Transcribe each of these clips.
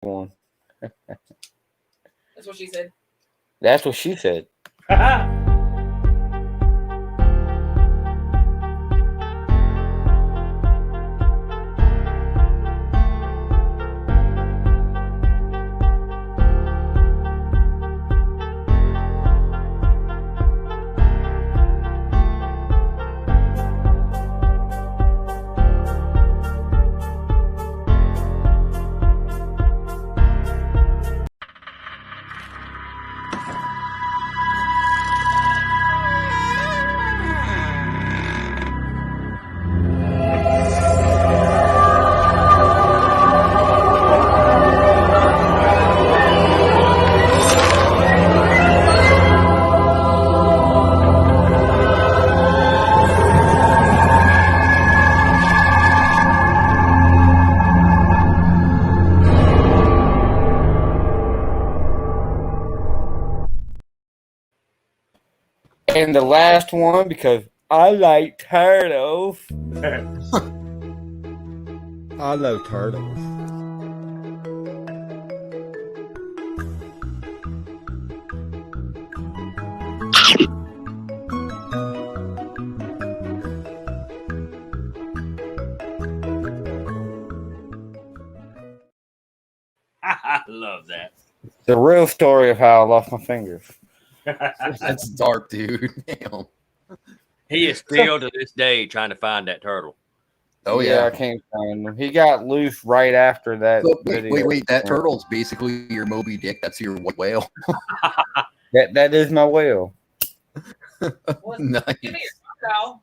one. That's what she said. That's what she said. And the last one, because I like turtles. I love turtles. I love that. The real story of how I lost my fingers. That's dark, dude. Damn. He is still to this day trying to find that turtle. Oh yeah, yeah. I can't find him. He got loose right after that So, video. wait. That turtle's basically your Moby Dick. That's your white whale. That is my whale. Nice. Give me your phone.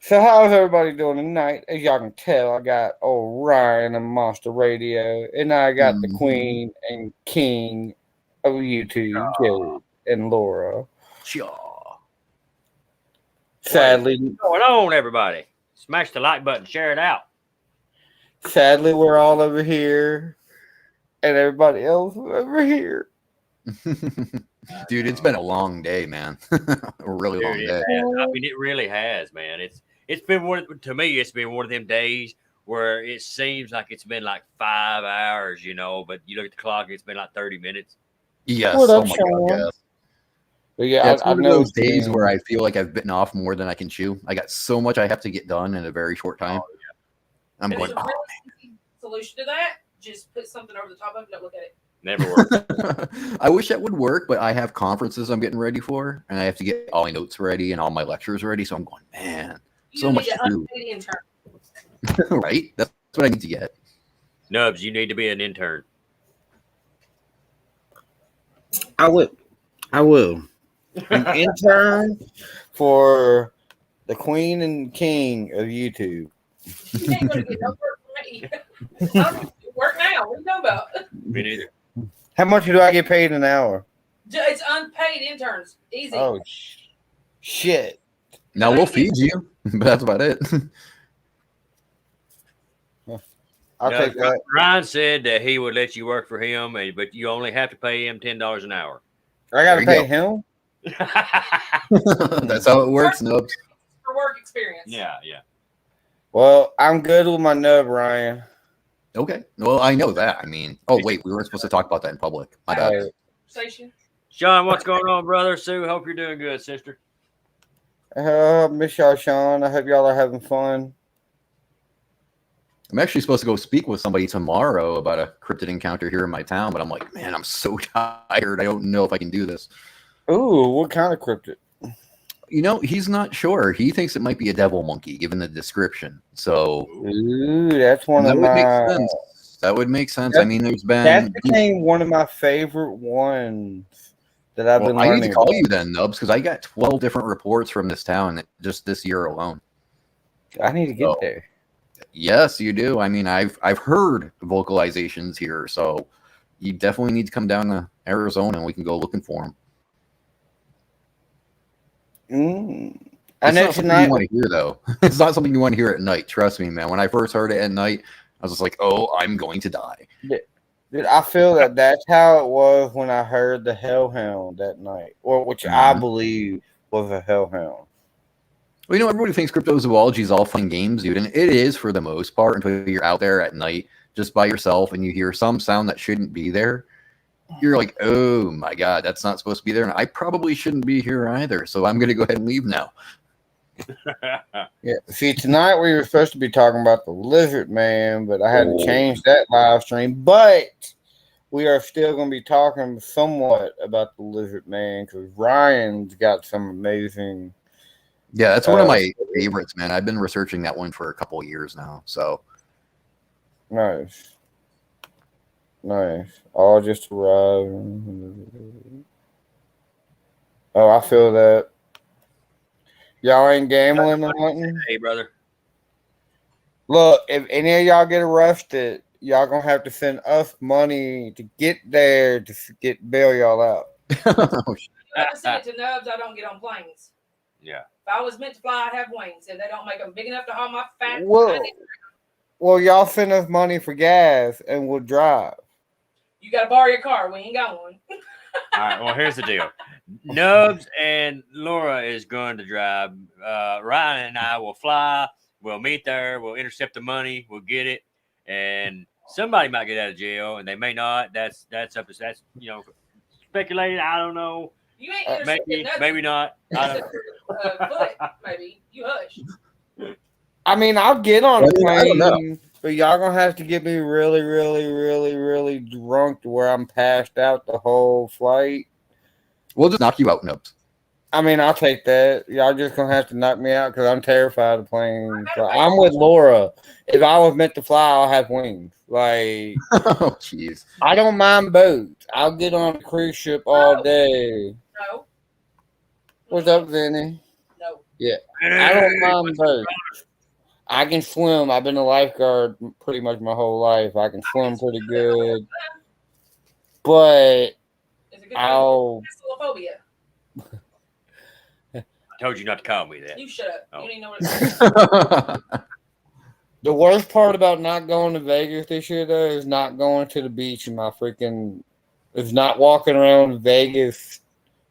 So how's everybody doing tonight? As y'all can tell, I got old Ryan and Monster Radio, and I got the Queen and King of YouTube, Jared and Laura. Sure. Sadly, What's going on, everybody? Smash the like button, share it out. sadly, we're all over here, and everybody else is over here. Dude, it's been a long day, man. A really long Dude, day. I mean, it really has, man. It's been to me. It's been one of them days where it seems like it's been like 5 hours, but you look at the clock, it's been like 30 minutes. Yes. What up, Oh my Sean? God, yes. But Yeah, yeah, it's I one of know those days where I feel like I've bitten off more than I can chew. I got so much I have to get done in a very short time. I'm There's going, a really easy solution to that. Just put something over the top of it. Don't look at it. Never worked. I wish that would work, but I have conferences I'm getting ready for, and I have to get all my notes ready and all my lectures ready. So I'm going, man, You so need much to to do. unpaid intern. Right? That's what I need to get. Nubs, you need to be an intern. I will. An intern for the Queen and King of YouTube. You ain't gonna get no work from me. I don't do work now. What are you talking about? Me neither. How much do I get paid an hour? It's unpaid interns. Easy. Oh, shit. Now we'll feed you, but that's about it. I'll No, take that. Ryan said that he would let you work for him, but you only have to pay him $10 an hour. I got There to you pay go. him? That's how it works, Nubs. For work experience. Yeah. Well, I'm good with my nub, Ryan. Okay. Well, I know that. I mean, oh, wait, we weren't supposed to talk about that in public. My bad. Station. Sean, what's going on, brother? Sue, hope you're doing good, sister. Miss y'all, Sean. I hope y'all are having fun. I'm actually supposed to go speak with somebody tomorrow about a cryptid encounter here in my town, but I'm like, man, I'm so tired. I don't know if I can do this. Ooh, what kind of cryptid? He's not sure. He thinks it might be a devil monkey, given the description. So Ooh, that's one that of would make my. sense. That would make sense. That- I mean, there's That been. became one of my favorite ones that I've been Well, I learning. need to call about. you then, Nubs, because I got 12 different reports from this town just this year alone. I need to get So, there. yes, you do. I mean, I've heard vocalizations here, so you definitely need to come down to Arizona and we can go looking for them. I It's know not something tonight. you want to hear, though. It's not something you want to hear at night. Trust me, man. When I first heard it at night, I was just like, "Oh, I'm going to die." Dude, I feel that that's how it was when I heard the hellhound that night, or which I believe was a hellhound. Well, everybody thinks cryptozoology is all fun and games, dude, and it is for the most part until you're out there at night just by yourself and you hear some sound that shouldn't be there, you're like, oh my God, that's not supposed to be there. And I probably shouldn't be here either. So I'm going to go ahead and leave now. Yeah. See, tonight we were supposed to be talking about the lizard man, but I had to change that live stream. But we are still going to be talking somewhat about the lizard man because Ryan's got some amazing. Yeah, that's one of my favorites, man. I've been researching that one for a couple of years now. So Nice. All just arrived. Oh, I feel that. Y'all ain't gambling or nothing? Hey, brother. Look, if any of y'all get arrested, y'all gonna have to send us money to get there to bail y'all out. You have to send it to Nubs. I don't get on planes. Yeah. If I was meant to fly, I'd have wings. If they don't make them big enough to haul my fat, Well, y'all send us money for gas and we'll drive. you got to borrow your car. We ain't got one. All right. Well, here's the deal. Nubs and Laura is going to drive. Ryan and I will fly. We'll meet there. We'll intercept the money. We'll get it, and somebody might get out of jail, and they may not. That's up to speculated. I don't know. You ain't intercepting nothing. Maybe not. I don't. Foot, maybe. You hush. I mean, I'll get on a I don't know. plane, but y'all gonna have to get me really, really, really, really drunk to where I'm passed out the whole flight. we'll just knock you out, Nubs. I mean, I'll take that. Y'all just gonna have to knock me out because I'm terrified of planes. I'm with Laura. If I was meant to fly, I'll have wings. Like, Oh, jeez. I don't mind boats. I'll get on a cruise ship all day. No. What's up, Vinny? No. Yeah, I don't mind boats. I can swim. I've been a lifeguard pretty much my whole life. I can swim pretty good, but It's a good I'll. phobia. I told you not to call me that. You shut up. Oh. You don't even know what it is. The worst part about not going to Vegas this year, though, is not going to the beach in my freaking. Is not walking around Vegas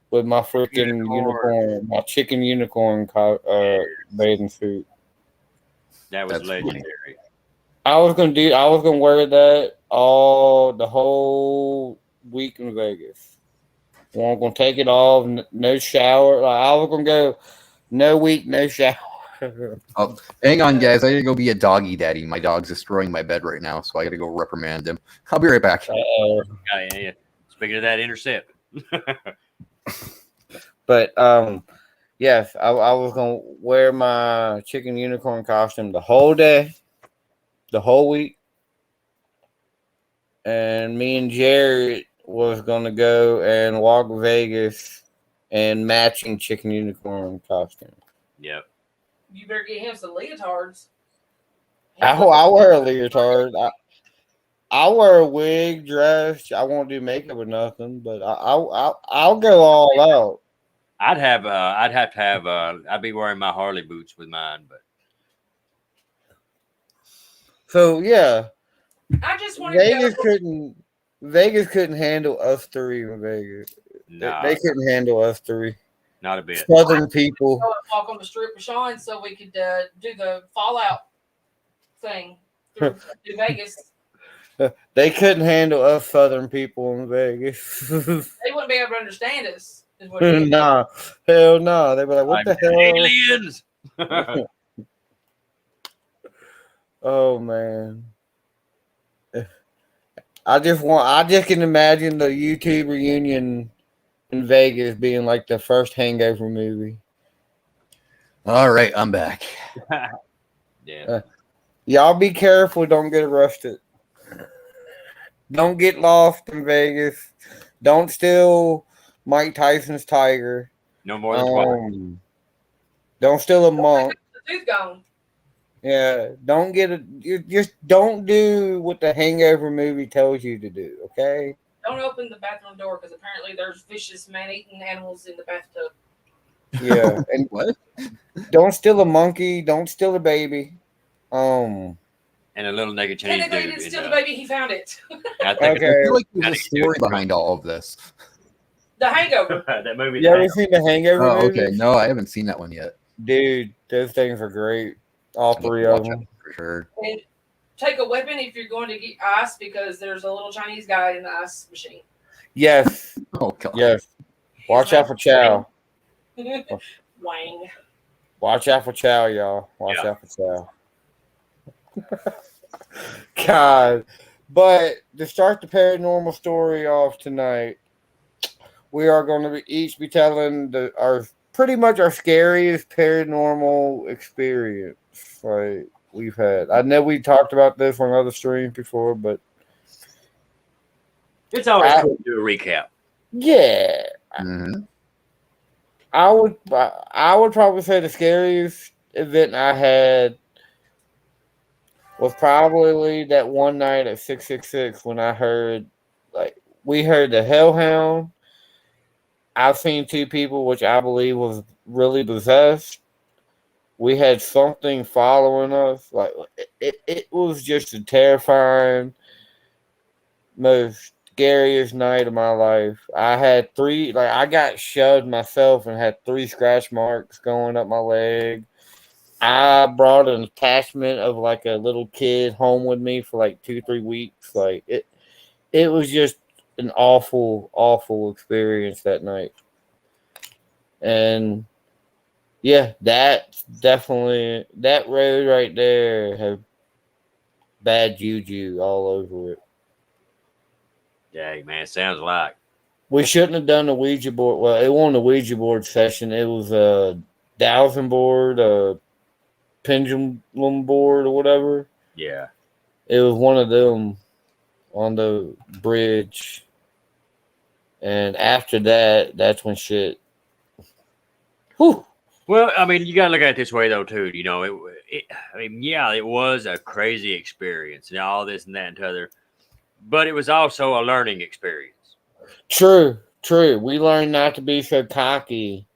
with my freaking unicorn, my chicken unicorn bathing suit. That was That's legendary. I was gonna wear that the whole week in Vegas. I'm gonna take it off, no shower. Like, I was gonna go no week, no shower. Oh, hang on, guys. I gotta go be a doggy daddy. My dog's destroying my bed right now, so I gotta go reprimand him. I'll be right back. Yeah. Speaking of that, intercept. But yes, I was gonna wear my chicken unicorn costume the whole day, the whole week, and me and Jared was gonna go and walk Vegas and matching chicken unicorn costume. Yep. You better get him some leotards. I wear a leotard. I wear a wig, dress. I won't do makeup or nothing, but I'll go all out. I'd be wearing my Harley boots with mine, but So yeah, I just want to Vegas couldn't handle us three in Vegas. nah, They couldn't handle us three. not a bit. Southern people. go and walk on the strip with Sean so we could do the Fallout thing through Vegas. They couldn't handle us Southern people in Vegas. They wouldn't be able to understand us. Is what it is. Nah, hell no. They'd be like, "What the hell?" Aliens. Oh man. I just can imagine the YouTube reunion in Vegas being like the first Hangover movie. All right, I'm back. Yeah. Y'all be careful, don't get arrested. Don't get lost in Vegas. Don't steal Mike Tyson's tiger. No more than twice. Don't steal a monk. The tooth gone. Yeah, just don't do what the Hangover movie tells you to do, okay? Don't open the bathroom door because apparently there's vicious man-eating animals in the bathtub. Yeah, and What? don't steal a monkey, don't steal a baby. And a little naked Chinese Technically, he dude. didn't steal the baby; he found it. I think Okay. I feel like there's a story behind all of this. The Hangover. that movie. You ever seen the Hangover Oh, movie? okay. No, I haven't seen that one yet. Dude, those things are great. All three of Watch them. it for sure. And take a weapon if you're going to get ice because there's a little Chinese guy in the ice machine. Yes, Oh God. yes. Watch His out for Chow. name's Wang. Watch out for Chow, y'all. Watch Yeah. out for Chow. God. But to start the paranormal story off tonight, we are going to each be telling our pretty much our scariest paranormal experience like we've had. I know we talked about this on other streams before, but It's always cool to do a recap. yeah, Mhm. I would probably say the scariest event I had was probably that one night at 666 when I heard we heard the hellhound. I've seen two people which I believe was really possessed. We had something following us. Like it was just a terrifying, most scariest night of my life. I had three I got shoved myself and had 3 scratch marks going up my leg. I brought an attachment of like a little kid home with me for like 2-3 weeks. Like it was just an awful, awful experience that night. And yeah, that definitely that road right there had bad juju all over it. Dang, man, sounds like. We shouldn't have done the Ouija board. Well, it wasn't a Ouija board session. It was a dowsing board, a pendulum board, or whatever. Yeah. It was one of them on the bridge. And after that, that's when shit. Whew. Well, I mean, you got to look at it this way, though, too. You know, I mean, yeah, it was a crazy experience and all this and that and t'other, but it was also a learning experience. True, true. We learned not to be so cocky,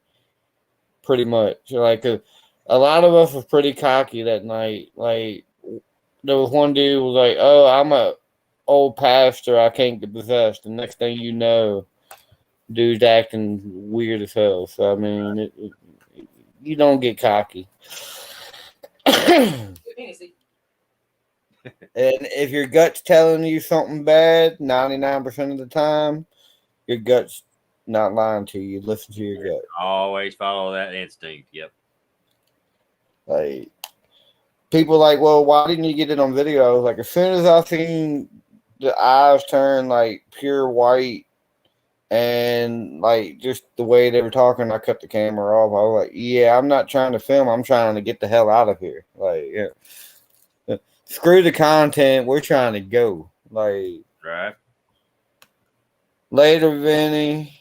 pretty much. Like a lot of us was pretty cocky that night. Like there was one dude who was like, "Oh, I'm a old pastor. I can't get possessed." The next thing you know, dude's acting weird as hell. So I mean, you don't get cocky. And if your gut's telling you something bad, 99% of the time, your gut's not lying to you. Listen to your gut. Always follow that instinct. Yep. Like people like, well, why didn't you get it on video? I was like, as soon as I seen the eyes turn like pure white and like just the way they were talking, I cut the camera off. I was like, yeah, I'm not trying to film. I'm trying to get the hell out of here. Like, yeah. Screw the content. We're trying to go. Like, Right. later, Vinny.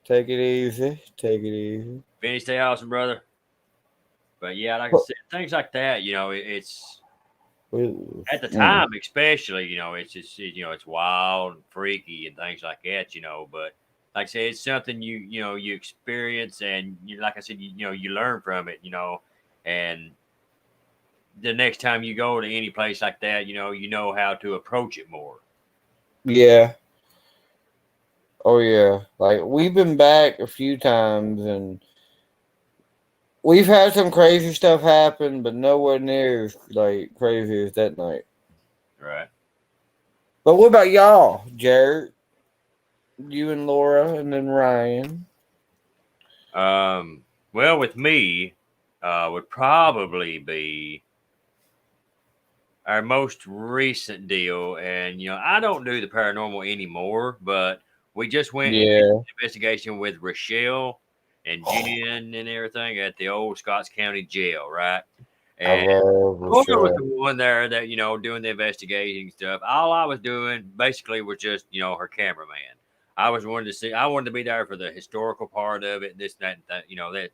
Take it easy. Take it easy. Vinny, stay awesome, brother. But yeah, like I said, things like that, you know, it's at the time, especially, you know, it's just, you know, it's wild and freaky and things like that, you know. But like I said, it's something you know, you experience and you, like I said, you know, you learn from it, you know, and the next time you go to any place like that, you know how to approach it more. Yeah. Oh yeah. Like we've been back a few times and we've had some crazy stuff happen, but nowhere near as like crazy as that night. Right. But what about y'all, Jared? You and Laura, and then Ryan. Well, with me, would probably be our most recent deal, and you know, I don't do the paranormal anymore, but we just went and did an investigation with Rochelle and Jen and everything at the old Scotts County Jail, right? And Laura was the one there that, you know, doing the investigating stuff. All I was doing basically was just, you know, her cameraman. I wanted to be there for the historical part of it, this, that, and that, you know, that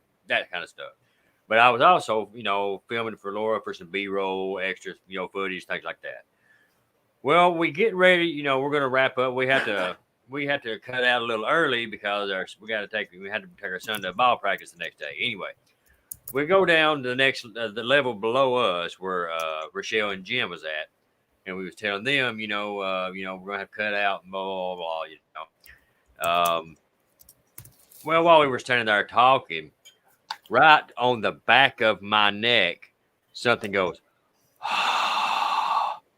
kind of stuff. But I was also, you know, filming for Laura for some B-roll, extras, you know, footage, things like that. Well, we get ready, you know, we're going to wrap up. We had to cut out a little early because we had to take our son to ball practice the next day. Anyway, we go down to the level below us where Rochelle and Jim was at, and we was telling them, we're gonna have to cut out and blah blah blah, you know. Well, while we were standing there talking, right on the back of my neck, something goes,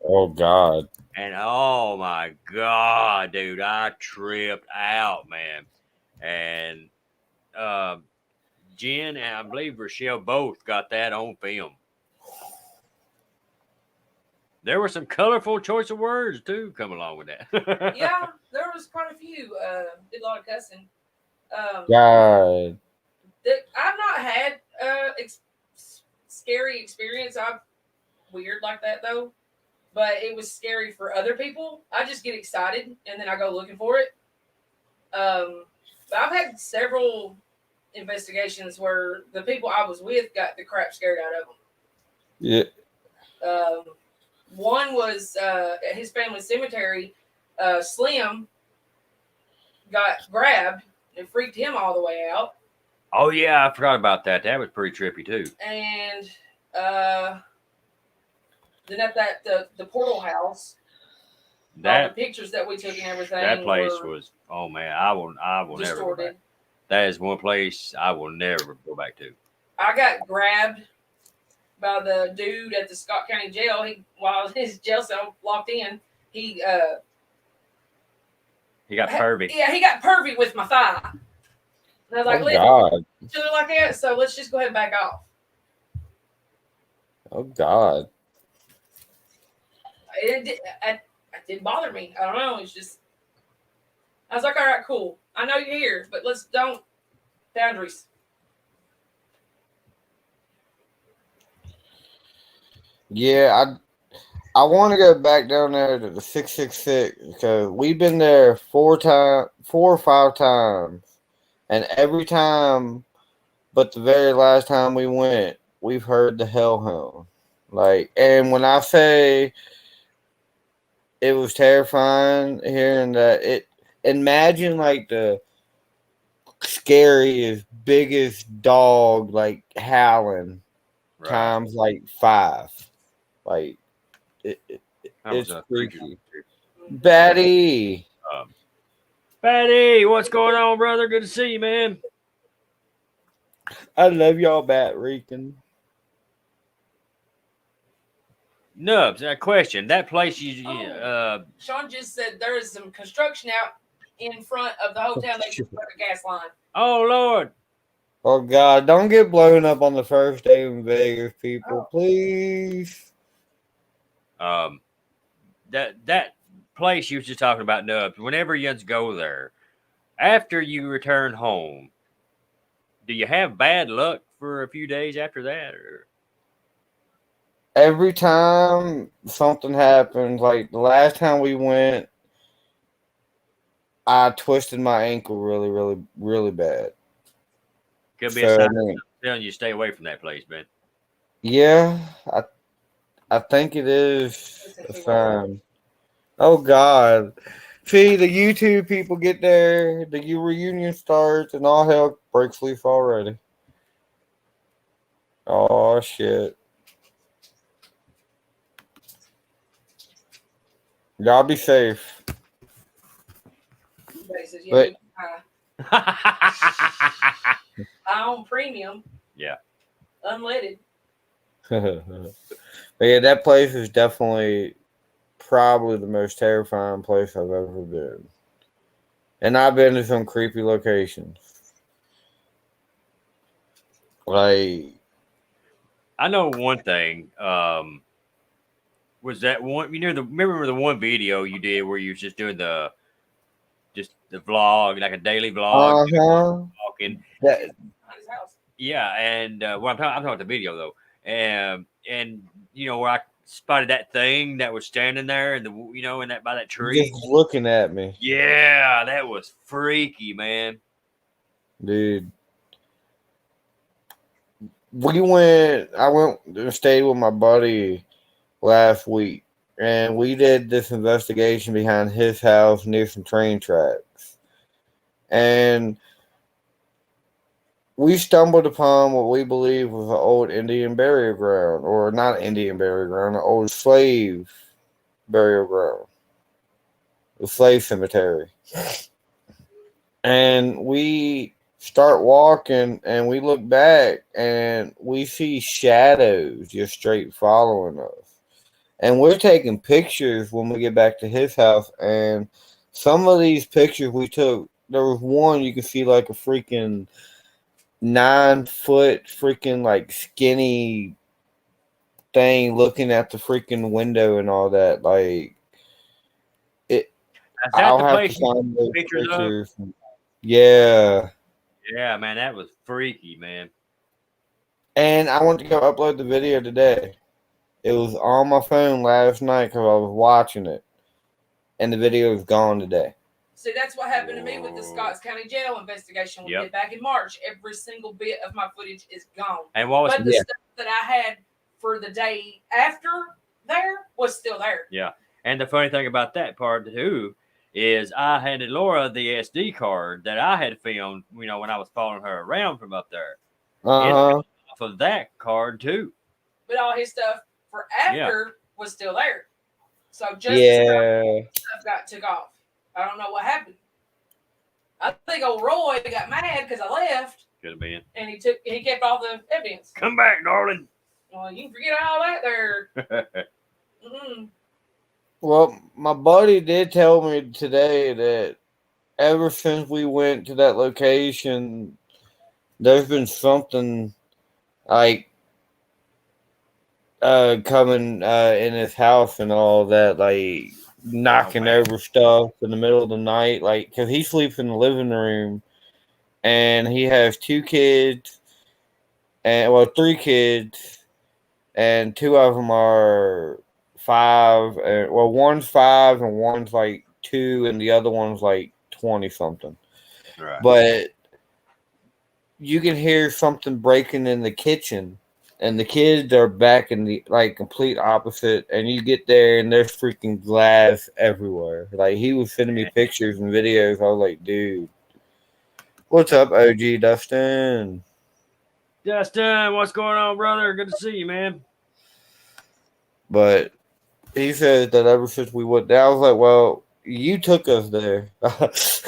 Oh God. And oh my God, dude, I tripped out, man. And Jen and I believe Rochelle both got that on film. There were some colorful choice of words too come along with that. Yeah, there was quite a few. Did a lot of cussing. God. I've not had scary experience. I've weird like that though, but it was scary for other people. I just get excited and then I go looking for it. But I've had several investigations where the people I was with got the crap scared out of them. Yeah. One was at his family cemetery. Slim got grabbed and freaked him all the way out. Oh yeah, I forgot about that. That was pretty trippy too. And then at the portal house, all the pictures that we took and everything. That place was, oh man, I will never go back. That is one place I will never go back to. I got grabbed by the dude at the Scott County Jail. While his jail cell locked in, he got pervy. Yeah, he got pervy with my thigh. And I was like, oh God. Do it like that. So let's just go ahead and back off. Oh God. It didn't bother me. I don't know. It's just, I was like, all right, cool. I know you're here, but let's don't boundaries. Yeah, I want to go back down there to the 666 because we've been there 4 or 5 times, and every time, but the very last time we went, we've heard the hellhound. Like, and when I say it was terrifying hearing that, imagine like the scariest, biggest dog like howling times like 5. Like it's freaky. Batty. Batty, what's going on, brother? Good to see you, man. I love y'all, Bat Rican. Nubs, a question. That place Sean just said there is some construction out in front of the hotel. They just put a gas line. Oh Lord. Oh God, don't get blown up on the first day in Vegas, people. Please. That place you was just talking about, Nubs, whenever you go there, after you return home, do you have bad luck for a few days after that? Or? Every time something happens, like the last time we went, I twisted my ankle really, really, really bad. Could be a sign telling you stay away from that place, man. Yeah, I think it is a sign. Oh God. See, the YouTube people get there, the reunion starts, and all hell breaks loose already. Oh shit. Y'all be safe. Says, yeah, I own premium. Yeah. Unleaded. But yeah, that place is definitely probably the most terrifying place I've ever been. And I've been to some creepy locations. Like, I know one thing. Was that one? Remember the one video you did where you was just doing the vlog, like a daily vlog, walking. Yeah, and I'm talking about the video though, and where I spotted that thing that was standing there, and in that by that tree, just looking at me. Yeah, that was freaky, man. Dude, I went and stayed with my buddy last week, and we did this investigation behind his house near some train tracks, and we stumbled upon what we believe was an old Indian burial ground, or not Indian burial ground, an old slave burial ground, the slave cemetery. And we start walking, and we look back, and we see shadows just straight following us. And we're taking pictures when we get back to his house. And some of these pictures we took, there was one you could see like a freaking 9 foot freaking like skinny thing looking at the freaking window and all that. Like it, Is that I'll the have to place you find those took pictures of? pictures. Yeah. Yeah, man, that was freaky, man. And I went to go upload the video today. It was on my phone last night because I was watching it, and the video is gone today. See, that's what happened to me with the Scotts County Jail investigation we did back in March. Every single bit of my footage is gone. And what was but the stuff that I had for the day after there was still there. Yeah. And the funny thing about that part too is I handed Laura the SD card that I had filmed, when I was following her around from up there. Uh-huh. Off of that card too. But all his stuff for after was still there. So just stuff got took off. I don't know what happened. I think old Roy got mad because I left. Could have been. And he kept all the evidence. Come back, darling. Well, you can forget all that there. Mm-mm. Well, my buddy did tell me today that ever since we went to that location, there's been something like coming in his house and all that, like knocking over stuff in the middle of the night, like because he sleeps in the living room, and he has 2 kids, and 3 kids, and 2 of them are 5, and one's 5 and one's like 2, and the other one's like 20 something. Right. But you can hear something breaking in the kitchen. And the kids are back in the complete opposite, and you get there and there's freaking glass everywhere. Like he was sending me pictures and videos. I was like, dude, what's up, OG Dustin? Dustin, what's going on, brother? Good to see you, man. But he said that ever since we went there, I was like, well, you took us there. I was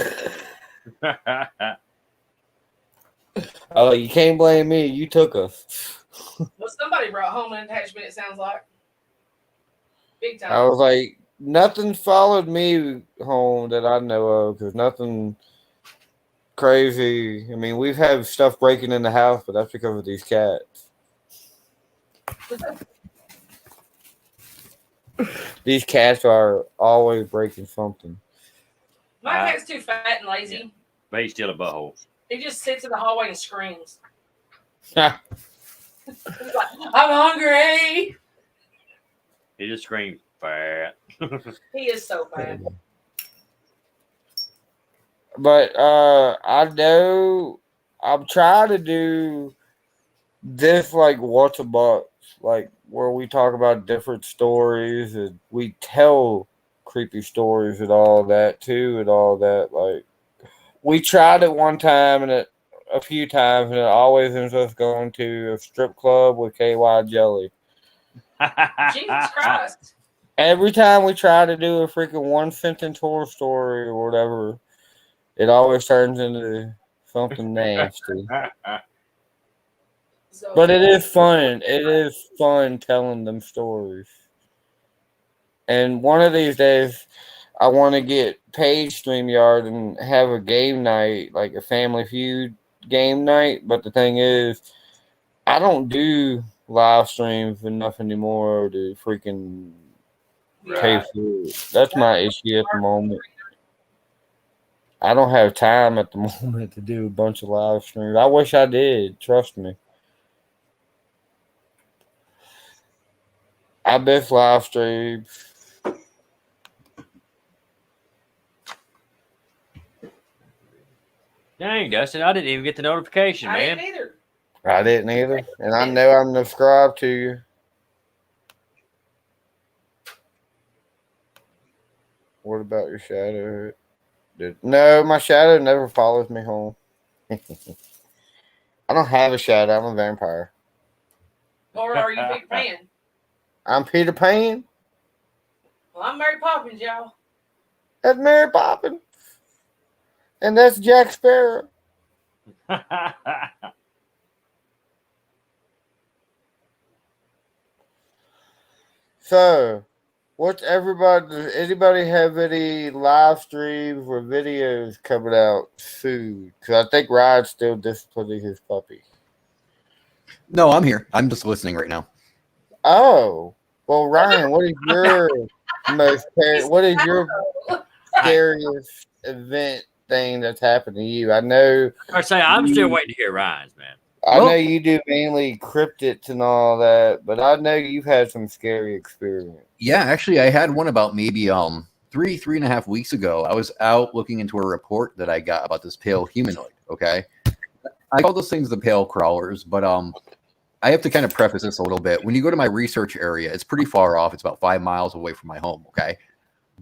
like, you can't blame me. You took us. Well, somebody brought home an attachment, it sounds like. Big time. I was like, nothing followed me home that I know of, because nothing crazy. I mean, we've had stuff breaking in the house, but that's because of these cats. These cats are always breaking something. My cat's too fat and lazy. Yeah. But he's still a butthole. He just sits in the hallway and screams. He's like, I'm hungry. He just screams fat. He is so fat. But I know I'm trying to do this like once a month, like where we talk about different stories and we tell creepy stories and all that too, and all that. Like we tried it one time and a few times, and it always ends us going to a strip club with KY Jelly. Jesus Christ. Every time we try to do a freaking 1 sentence horror story or whatever, it always turns into something nasty. But it is fun. It is fun telling them stories. And one of these days, I want to get Paige StreamYard and have a game night, like a Family Feud game night. But the thing is, I don't do live streams enough anymore to freaking pay for it. That's my issue at the moment. I don't have time at the moment to do a bunch of live streams. I wish I did. Trust me. I miss live streams. Dang, Dustin, I didn't even get the notification, man. Didn't either. I didn't either. And I know I'm subscribed to you. What about your shadow? No, my shadow never follows me home. I don't have a shadow. I'm a vampire. Or are you Peter Pan? I'm Peter Pan. Well, I'm Mary Poppins, y'all. That's Mary Poppins. And that's Jack Sparrow. So, what's everybody? Does anybody have any live streams or videos coming out soon? Because I think Ryan's still disciplining his puppy. No, I'm here. I'm just listening right now. Oh, well, Ryan, what is your what is your scariest event thing that's happened to you? I know. I say I'm still waiting to hear Ryan's, man. I know you do mainly cryptids and all that, but I know you've had some scary experience. Yeah, actually, I had one about maybe 3.5 weeks ago. I was out looking into a report that I got about this pale humanoid. Okay, I call those things the pale crawlers, but I have to kind of preface this a little bit. When you go to my research area, it's pretty far off. It's about 5 miles away from my home. Okay,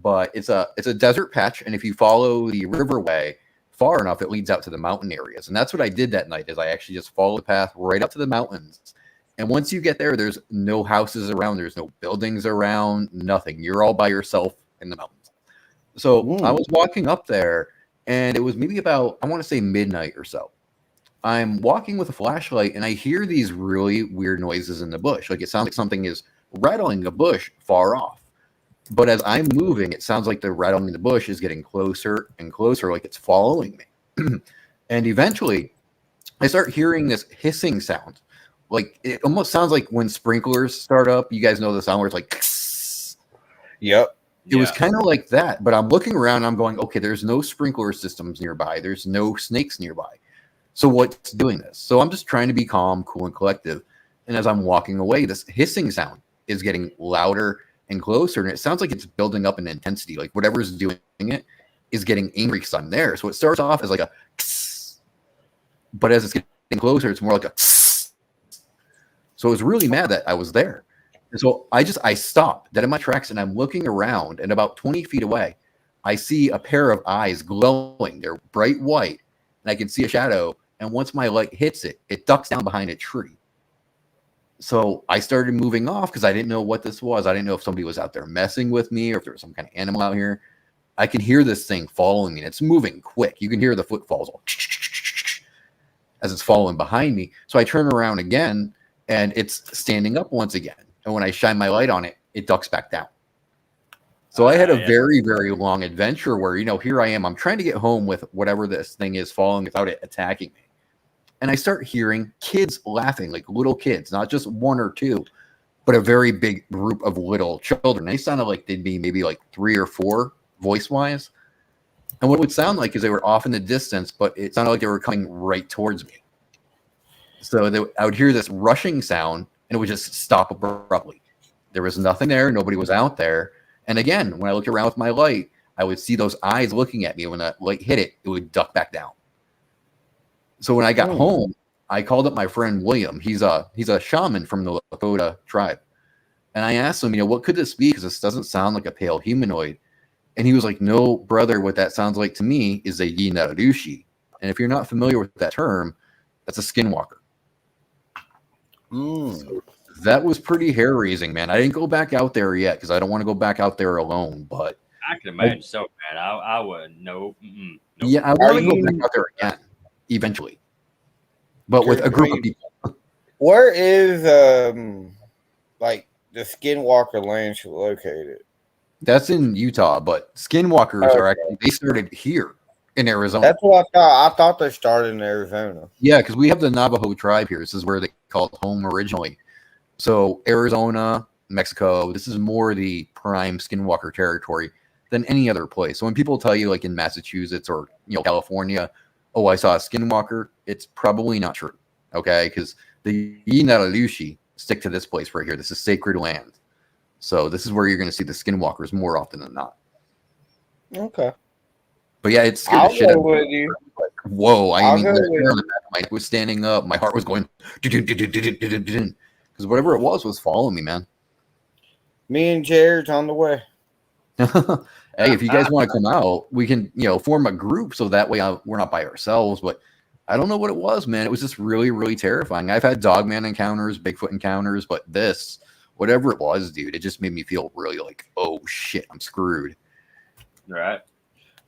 but it's a desert patch, and if you follow the riverway far enough, it leads out to the mountain areas. And that's what I did that night. Is I actually just followed the path right up to the mountains. And once you get there, there's no houses around. There's no buildings around. Nothing. You're all by yourself in the mountains. So I was walking up there, and it was maybe about, I want to say, midnight or so. I'm walking with a flashlight, and I hear these really weird noises in the bush. Like it sounds like something is rattling a bush far off. But as I'm moving, it sounds like the rattling in the bush is getting closer and closer, like it's following me. And eventually, I start hearing this hissing sound. Like it almost sounds like when sprinklers start up. You guys know the sound where it's like, Yep. It was kind of like that. But I'm looking around, and I'm going, okay, there's no sprinkler systems nearby. There's no snakes nearby. So what's doing this? So I'm just trying to be calm, cool, and collective. And as I'm walking away, this hissing sound is getting louder and closer, and it sounds like it's building up in intensity. Like whatever's doing it is getting angry because I'm there. So it starts off as like a, but as it's getting closer, it's more like a. So I was really mad that I was there. And so I stopped dead in my tracks, and I'm looking around, and about 20 feet away, I see a pair of eyes glowing. They're bright white, and I can see a shadow. And once my light hits it, it ducks down behind a tree. So I started moving off because I didn't know what this was. I didn't know if somebody was out there messing with me or if there was some kind of animal out here. I can hear this thing following me, and it's moving quick. You can hear the footfalls as it's following behind me. So I turn around again, and it's standing up once again. And when I shine my light on it, it ducks back down. So I had a very, very long adventure where, here I am. I'm trying to get home with whatever this thing is following without it attacking me. And I start hearing kids laughing, like little kids, not just one or two, but a very big group of little children. They sounded like they'd be maybe like 3 or 4 voice-wise. And what it would sound like is they were off in the distance, but it sounded like they were coming right towards me. So I would hear this rushing sound, and it would just stop abruptly. There was nothing there. Nobody was out there. And again, when I looked around with my light, I would see those eyes looking at me. When that light hit it, it would duck back down. So when I got home, I called up my friend William. He's a shaman from the Lakota tribe. And I asked him, what could this be? Because this doesn't sound like a pale humanoid. And he was like, no, brother, what that sounds like to me is a Yinarushi. And if you're not familiar with that term, that's a skinwalker. So that was pretty hair-raising, man. I didn't go back out there yet because I don't want to go back out there alone. But I can imagine so, man. I wouldn't. Nope. Nope. Yeah, I want to go back out there again eventually, but with a group of people. Where is like the Skinwalker Ranch located? That's in Utah, but Skinwalkers are actually, they started here in Arizona. That's what I thought. I thought they started in Arizona. Yeah, because we have the Navajo tribe here. This is where they called home originally. So Arizona, Mexico, this is more the prime Skinwalker territory than any other place. So when people tell you, like in Massachusetts or California, oh, I saw a skinwalker, it's probably not true, okay? Because the Yinarushi stick to this place right here. This is sacred land. So this is where you're going to see the skinwalkers more often than not. Okay. But yeah, it's scared the shit out of me. Like, whoa, I mean, the hair on the back of my neck was standing up. My heart was going, because whatever it was following me, man. Me and Jared's on the way. Hey, if you guys want to come out, we can, form a group so that way we're not by ourselves. But I don't know what it was, man. It was just really, really terrifying. I've had Dogman encounters, Bigfoot encounters, but this, whatever it was, dude, it just made me feel really like, oh shit, I'm screwed. Right.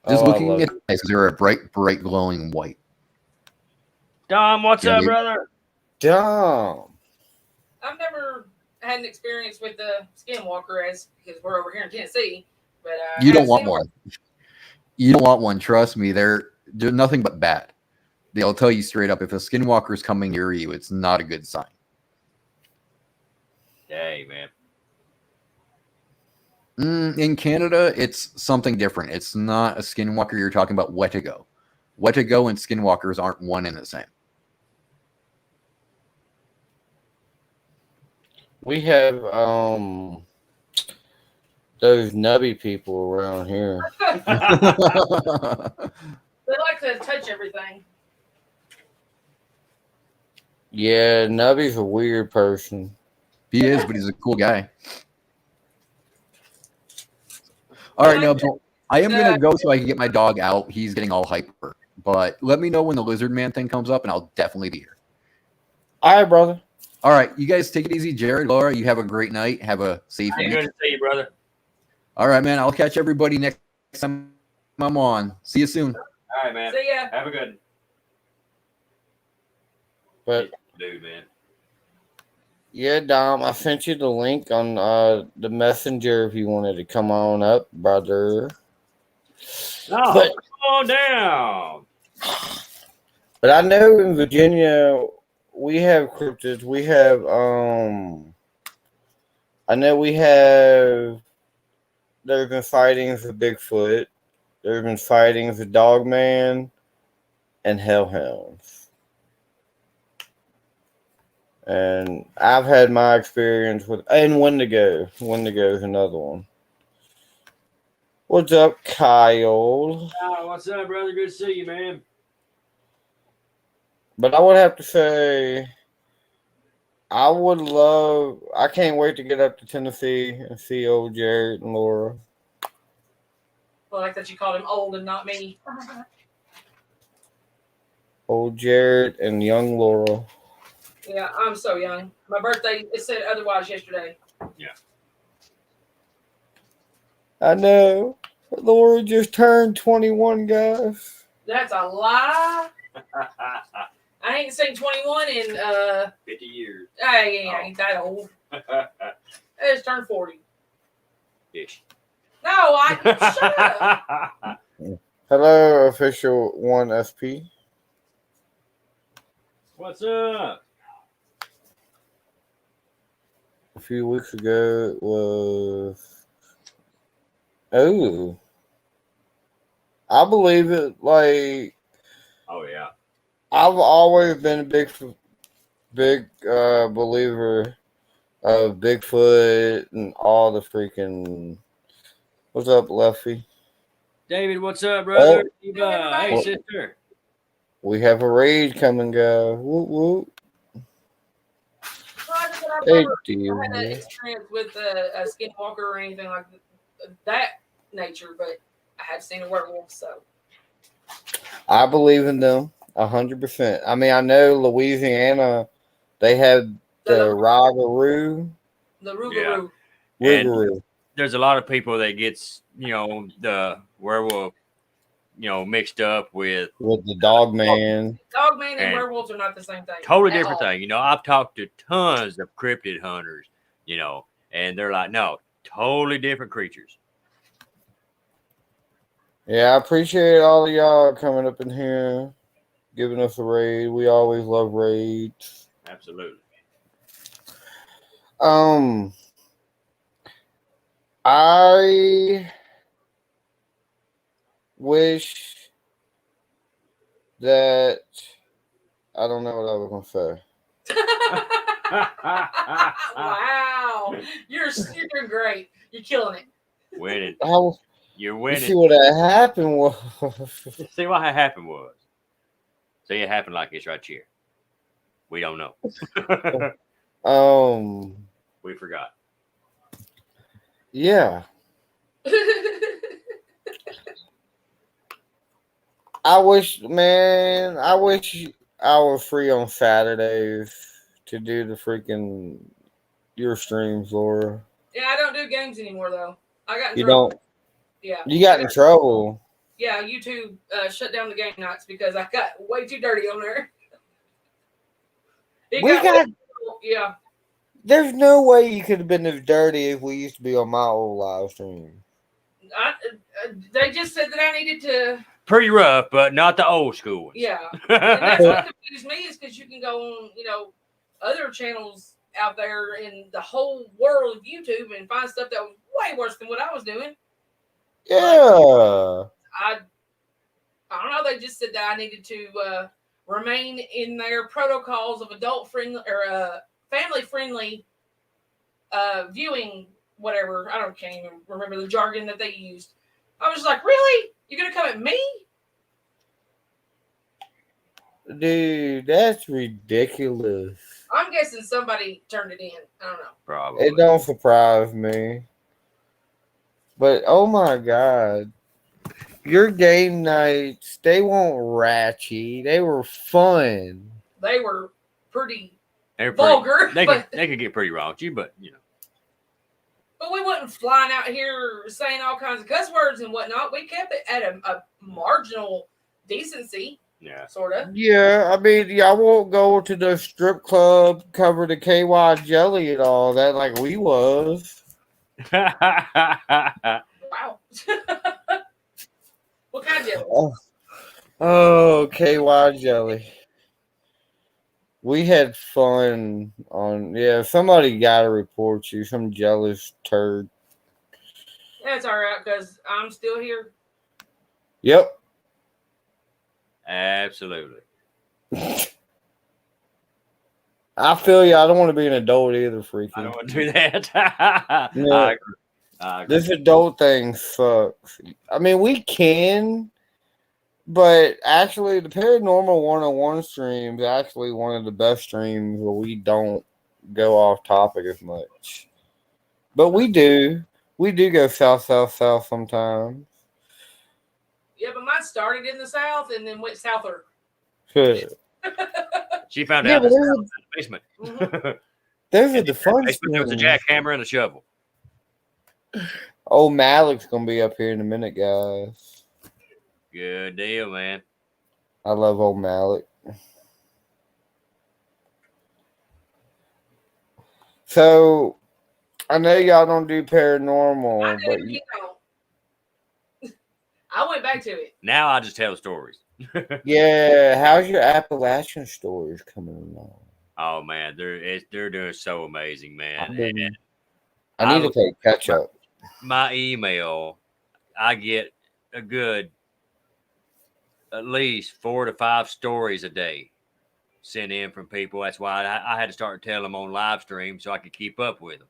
Just looking at this, they're a bright, bright, glowing white. Dom, what's up, brother? Dom. I've never had an experience with the skinwalker because we're over here in Tennessee. But You don't have want seen one. You don't want one. Trust me. They're nothing but bad. They'll tell you straight up if a skinwalker is coming near you, it's not a good sign. Dang, man. In Canada, it's something different. It's not a skinwalker. You're talking about Wetigo. Wetigo and skinwalkers aren't one and the same. We have those nubby people around here. They like to touch everything. Yeah, Nubby's a weird person. He is, but he's a cool guy. All right, Nubs. I am going to go so I can get my dog out. He's getting all hyper. But let me know when the lizard man thing comes up, and I'll definitely be here. All right, brother. All right, you guys take it easy. Jared, Laura, you have a great night. Have a safe Hey, week. good to see you, brother. All right, man. I'll catch everybody next time I'm on. See you soon. All right, man. See ya. Have a good But dude, man. yeah, Dom, I sent you the link on the messenger if you wanted to come on up, brother. No, But- come on down. But I know in Virginia we have cryptids. We have I know we have. There's been sightings of Bigfoot. There's been sightings of Dogman and Hellhounds. And I've had my experience with, and Wendigo. Wendigo is another one. What's up, Kyle? Oh, what's up, brother? Good to see you, man. But I would have to say, I can't wait to get up to Tennessee and see old Jared and Laura. Well, like that you called him old and not me. Old Jared and young Laura. Yeah, I'm so young. My birthday, it said otherwise yesterday. I know. Laura just turned 21, guys. That's a lie. I ain't seen 21 in 50 years. I ain't that old. I just turned 40. Ish. No, shut up. Hello, official 1SP. What's up? A few weeks ago it was. Oh. I believe it. Like, Oh, yeah. I've always been a big believer of Bigfoot and all the freaking. What's up, Leffy? David, what's up, brother? Oh. Hey, Oh. sister. We have a raid coming, guys. Whoop whoop. I Hey, had dear. an experience with a skinwalker or anything like that nature, but I have seen a werewolf, so. I believe in them 100%. I mean, I know Louisiana, they have the Rougarou. The Rougarou. And Rougarou. there's a lot of people that gets, the werewolf, mixed up with With the Dogman. Dogman and And- werewolves are not the same thing. totally at different all. thing. I've talked to tons of cryptid hunters, and they're like, no, totally different creatures. Yeah, I appreciate all of y'all coming up in here, giving us a raid. We always love raids. Absolutely. I wish that I don't know what I was gonna say. Wow. You're doing great. You're killing it. Winning. You're You're you winning. see what happened was See what happened was. See, it happened like this right here. We don't know. We forgot. Yeah. I wish I was free on Saturdays to do the freaking your streams, Laura. Yeah, I don't do games anymore though. I got in You trouble. don't. Yeah. You got in trouble. Yeah, YouTube shut down the game nights because I got way too dirty on there. We got yeah. There's no way you could have been as dirty as we used to be on my old live stream. They just said that I needed to. Pretty rough, but not the old school ones. Yeah, and that's what confused me is because you can go on, other channels out there in the whole world of YouTube and find stuff that was way worse than what I was doing. Yeah. I don't know. They just said that I needed to remain in their protocols of adult friendly or family friendly viewing, whatever. Can't even remember the jargon that they used. I was like, really? You're gonna come at me? Dude, that's ridiculous. I'm guessing somebody turned it in. I don't know. Probably. It don't surprise me. But oh my god. Your game nights, they weren't ratchet. They were fun. They were pretty They're vulgar. They could get pretty raunchy, but But we wasn't flying out here saying all kinds of cuss words and whatnot. We kept it at a marginal decency. Yeah. Sort of. Yeah, I mean, y'all won't go to the strip club covered in KY jelly and all that like we was. Wow. What kind of jelly? Oh, KY jelly. We had fun on, somebody got to report you, some jealous turd. That's all right, because I'm still here. Yep. Absolutely. I feel you. I don't want to be an adult either, freaking. I don't want to do that. Yeah. I agree. This adult thing sucks. I mean, we can, but actually, the Paranormal 101 stream is actually one of the best streams where we don't go off topic as much. But we do. We do go south, south, south sometimes. Yeah, but mine started in the south and then went souther. She found Yeah, out but in the basement. Mhm. Those are the fun Basement, there was a streams. jackhammer and a shovel. Oh, Malik's going to be up here in a minute, guys. Good deal, man. I love old Malik. So, I know y'all don't do paranormal, I but didn't, I went back to it. Now I just tell stories. yeah, how's your Appalachian stories coming along? Oh man, they're doing so amazing, man. And I need to play catch up. my email, I get a good at least 4 to 5 stories a day sent in from people. That's why I had to start telling them on live stream so I could keep up with them.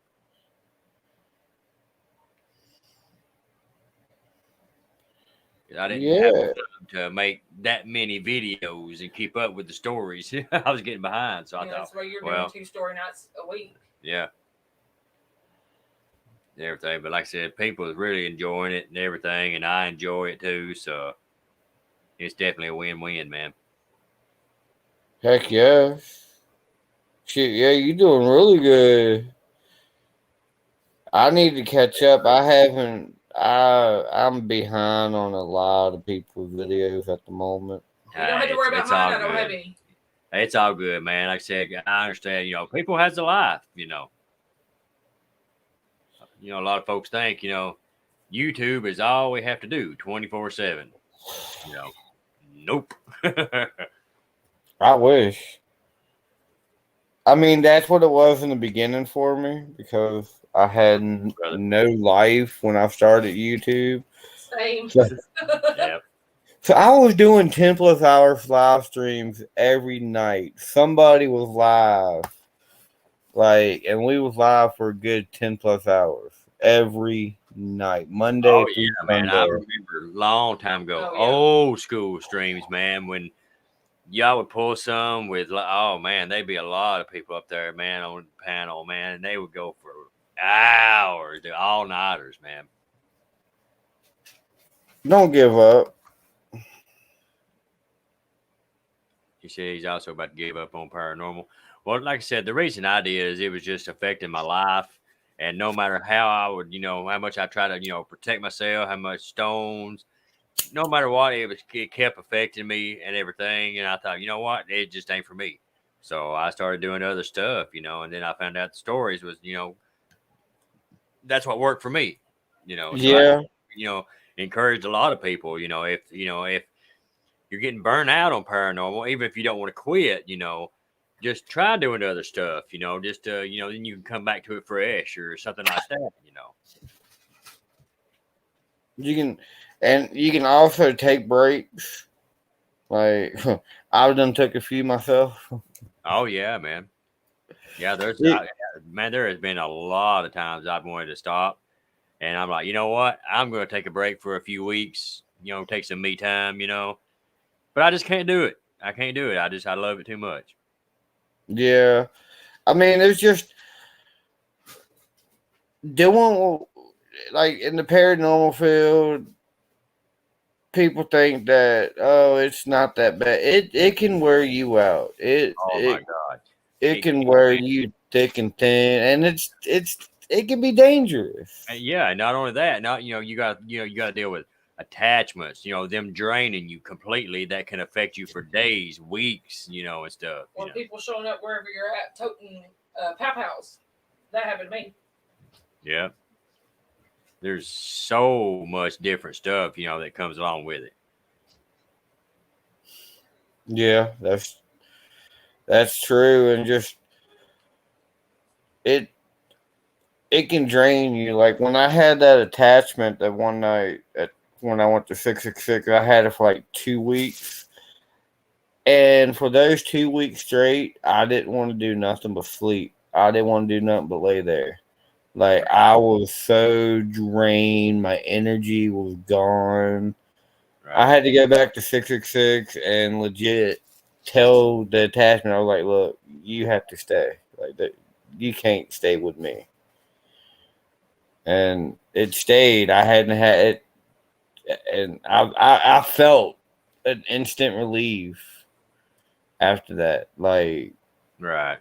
I didn't have time to make that many videos and keep up with the stories. I was getting behind, so I thought, that's why you're doing 2 story nights a week. Yeah. Everything, but like I said, people is really enjoying it and everything, and I enjoy it too. So it's definitely a win-win, man. Heck yeah. Shit, yeah, you doing really good. I need to catch up. I'm behind on a lot of people's videos at the moment. You don't have to worry about mine. I don't have any. It's all good, man. Like I said, I understand, people has a life, a lot of folks think, YouTube is all we have to do 24/7. Nope. I wish. I mean, that's what it was in the beginning for me because I had no life when I started YouTube. Same. Yep. So I was doing 10 plus hours live streams every night. Somebody was live. And we was live for a good 10 plus hours every night. Monday through man. Sunday. I remember a long time ago, old school streams, man, when y'all would pull some with, they'd be a lot of people up there, man, on the panel, man, and they would go for hours, all-nighters, man. Don't give up. He said he's also about to give up on paranormal. Well, like I said, the reason I did is it was just affecting my life. And no matter how I would, how much I try to, protect myself, how much stones, no matter what, it kept affecting me and everything. And I thought, you know what? It just ain't for me. So I started doing other stuff, and then I found out the stories was, that's what worked for me, So I, Yeah. you know, encouraged a lot of people, if you're getting burned out on paranormal, even if you don't want to quit, just try doing other stuff, just then you can come back to it fresh or something like that. You can also take breaks. Like I've done took a few myself. Oh yeah, man. Yeah, It- man, there has been a lot of times I've wanted to stop, and I'm like, you know what? I'm going to take a break for a few weeks, take some me time, but I just can't do it. I can't do it. I love it too much. yeah. I mean, it's just doing like in the paranormal field. People think that it's not that bad. It can wear you out. Oh my God. It can wear you thick and thin, and it can be dangerous. Yeah, and not only that, not you got to deal with attachments, them draining you completely. That can affect you for days, weeks, and stuff. Or people showing up wherever you're at, toting pow pows. That happened to me. Yeah. There's so much different stuff, that comes along with it. Yeah, that's true, and just it it can drain you. Like when I had that attachment that one night when I went to 666, I had it for like 2 weeks. And for those 2 weeks straight, I didn't want to do nothing but sleep. I didn't want to do nothing but lay there. Like I was so drained, my energy was gone. Right. I had to go back to 666 and legit tell the attachment, I was like, look, you have to stay. Like that, you can't stay with me. And it stayed. I hadn't had it, and I felt an instant relief after that. Like Right.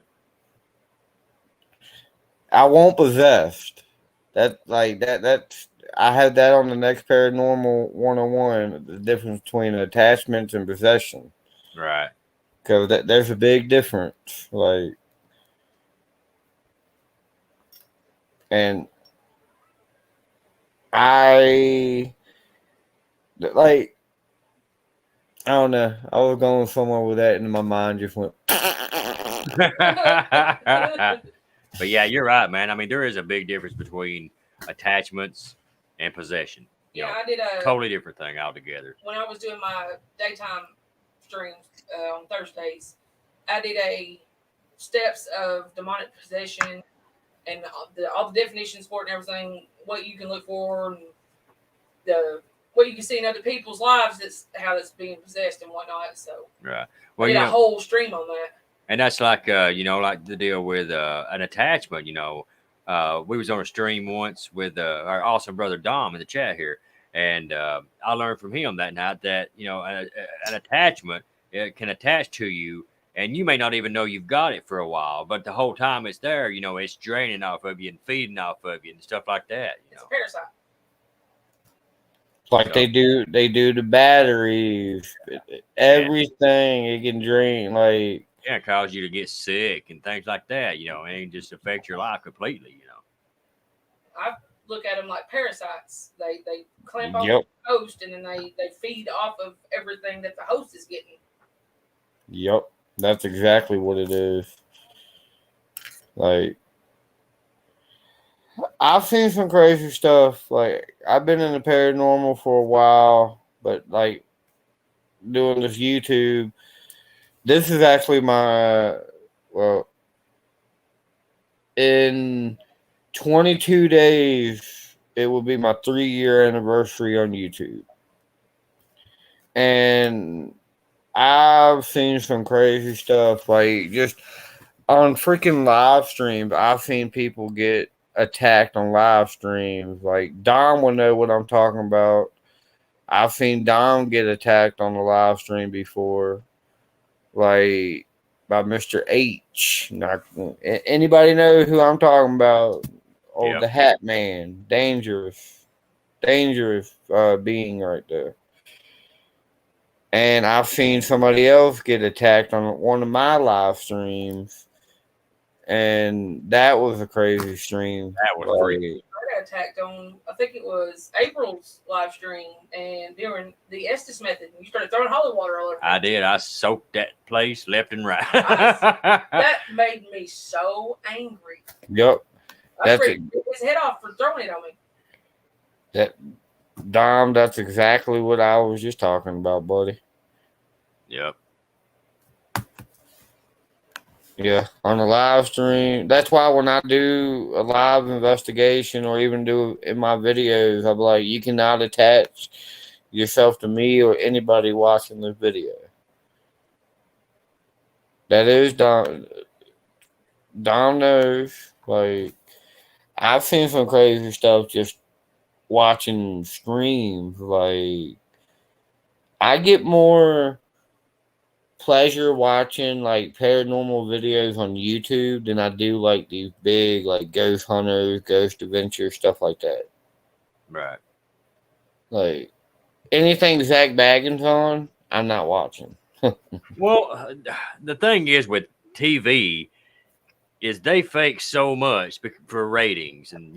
I won't possessed. That's I have that on the next paranormal 101. The difference between attachments and possession. Right. Because there's a big difference. And I like I don't know. I was going somewhere with that, and my mind just went. But yeah, you're right, man. I mean, there is a big difference between attachments and possession. I did a totally different thing altogether. When I was doing my daytime streams on Thursdays. I did a steps of demonic possession and all the definitions for it and everything, what you can look for, and what you can see in other people's lives. That's how it's being possessed and whatnot. So Right. Well, I did a whole stream on that. And that's like like the deal with an attachment. We was on a stream once with our awesome brother Dom in the chat here, and I learned from him that night that an attachment, it can attach to you, and you may not even know you've got it for a while, but the whole time it's there, it's draining off of you and feeding off of you and stuff like that. It's a parasite. Like they do the batteries, everything. It can drain. Like it cause you to get sick and things like that. And it just affect your life completely. I look at them like parasites. They clamp on the host, and then they feed off of everything that the host is getting. Yep, that's exactly what it is. Like I've seen some crazy stuff. Like I've been in the paranormal for a while, but like doing this YouTube, this is actually in 22 days, it will be my 3-year anniversary on YouTube. And I've seen some crazy stuff, like just on freaking live streams. I've seen people get attacked on live streams. Like Dom will know what I'm talking about. I've seen Dom get attacked on the live stream before, like by Mr. H. Anybody know who I'm talking about? Oh, the Hat Man, dangerous being right there. And I've seen somebody else get attacked on one of my live streams, and that was a crazy stream. That was freaky. I got attacked on, I think it was April's live stream, and during the Estes method, you started throwing holy water all over. I did. I soaked that place left and right. That made me so angry. Yep. I was ready to rip his head off for throwing it on me. That Dom, that's exactly what I was just talking about, buddy. Yep. Yeah, on a live stream. That's why when I do a live investigation or even do in my videos, I'm like, you cannot attach yourself to me or anybody watching this video. That is Dom. Dom knows. Like, I've seen some crazy stuff just watching streams. Like, I get more pleasure watching like paranormal videos on YouTube than I do like these big like ghost hunters, ghost adventure stuff like that. Right. Like anything Zach Baggins on, I'm not watching. Well, the thing is with TV is they fake so much for ratings, and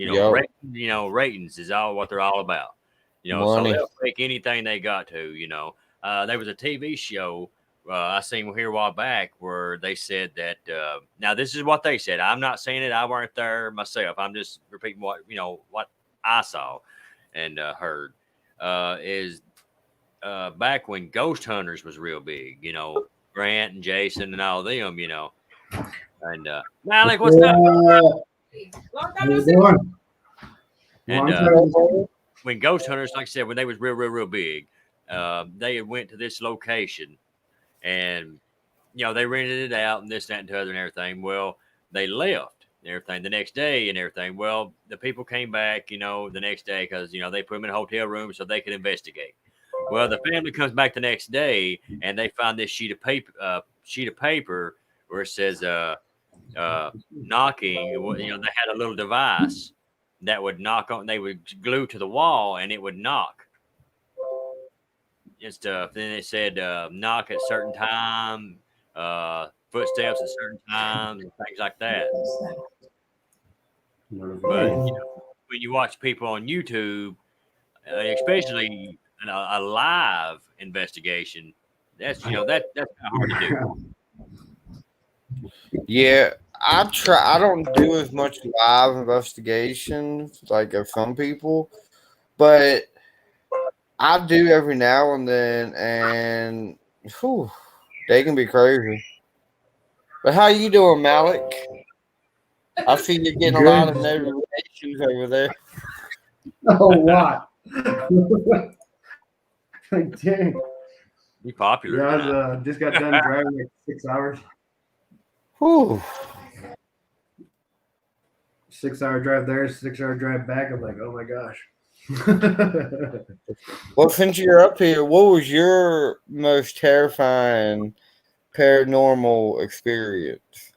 ratings is all what they're all about. Money. So they'll fake anything they got to. There was a TV show I seen here a while back where they said that. Now this is what they said. I'm not saying it. I weren't there myself. I'm just repeating what I saw and heard. Is back when Ghost Hunters was real big. Grant and Jason and all them. And Malik, what's up? Long time no see. And when Ghost Hunters, like I said, when they was real big, they had went to this location, and they rented it out and this, that, and the other and everything. Well, they left and everything the next day and everything. Well, the people came back, the next day because they put them in a hotel room so they could investigate. Well, the family comes back the next day and they find this sheet of paper where it says knocking. They had a little device that would knock on. They would glue to the wall and it would knock and stuff. Then it said knock at certain time, footsteps at certain times, and things like that. But when you watch people on YouTube, especially a live investigation, that's that's hard to do. Yeah, I don't do as much live investigations like of some people, but I do every now and then, and they can be crazy. But how you doing, Malik? I see you're getting a lot of notifications over there. Oh, what? Like, dang. Be popular. Yeah, I just got done driving like 6 hours. Whew. 6 hour drive there, 6 hour drive back. I'm like, oh my gosh. Well, since you're up here, what was your most terrifying paranormal experience?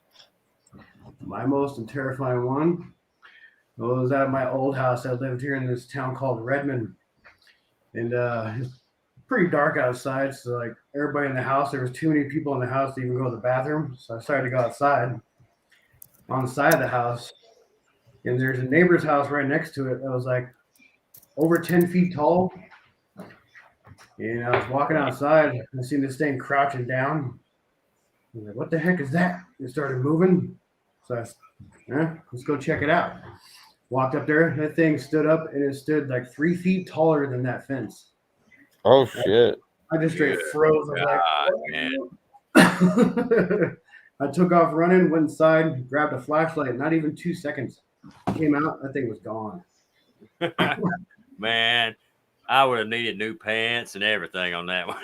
My most terrifying one was at my old house. I lived here in this town called Redmond, and it's pretty dark outside. So like everybody in the house, there was too many people in the house to even go to the bathroom. So I started to go outside. On the side of the house, and there's a neighbor's house right next to it that was like over 10 feet tall. And I was walking outside and I seen this thing crouching down. I was like, what the heck is that? It started moving. So let's go check it out. Walked up there. That thing stood up and it stood like 3 feet taller than that fence. Oh, shit. I just straight froze. I was God, man. I took off running, went inside, grabbed a flashlight. Not even 2 seconds. Came out. That thing was gone. Man, I would have needed new pants and everything on that one.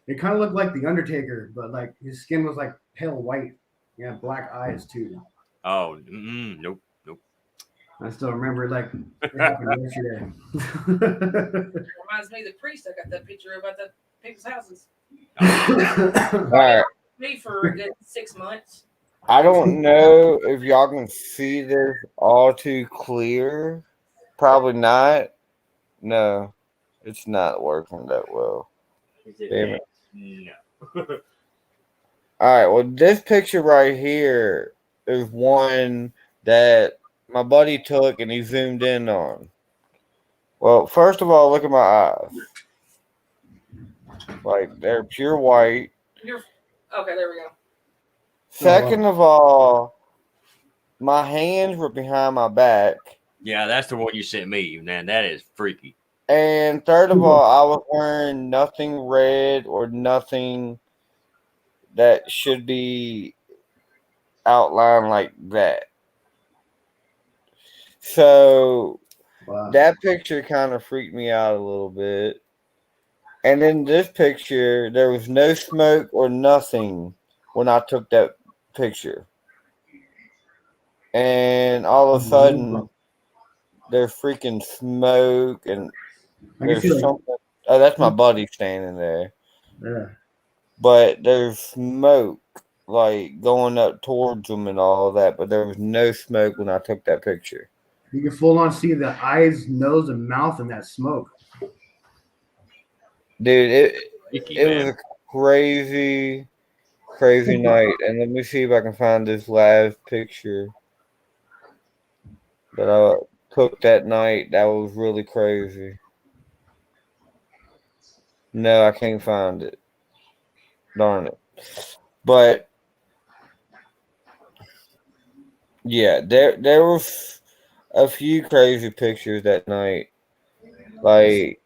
It kind of looked like the Undertaker, but like his skin was like pale white. Yeah, black eyes too. Oh, nope. I still remember like it happened yesterday. Reminds me of the priest. I got that picture about the people's houses. All right. Me for a good 6 months. I don't know if y'all can see this all too clear. Probably not. No, it's not working that well. Damn it. No. All right. Well, this picture right here is one that my buddy took and he zoomed in on. Well, first of all, look at my eyes. Like, they're pure white. Okay, there we go. Second of all, my hands were behind my back. Yeah, that's the one you sent me, man. That is freaky. And third of all, I was wearing nothing red or nothing that should be outlined like that. So Wow. that picture kind of freaked me out a little bit. And in this picture, there was no smoke or nothing when I took that picture. And all of a sudden, there's freaking smoke and I can there's see like, something. Oh, that's my buddy standing there. yeah. But there's smoke like going up towards them and all that. But there was no smoke when I took that picture. You can full on see the eyes, nose, and mouth in that smoke. Dude, Freaky, it man. was a crazy night. And let me see if I can find this last picture that I took that night. That was really crazy. No, I can't find it. Darn it. But yeah, there was a few crazy pictures that night. Like,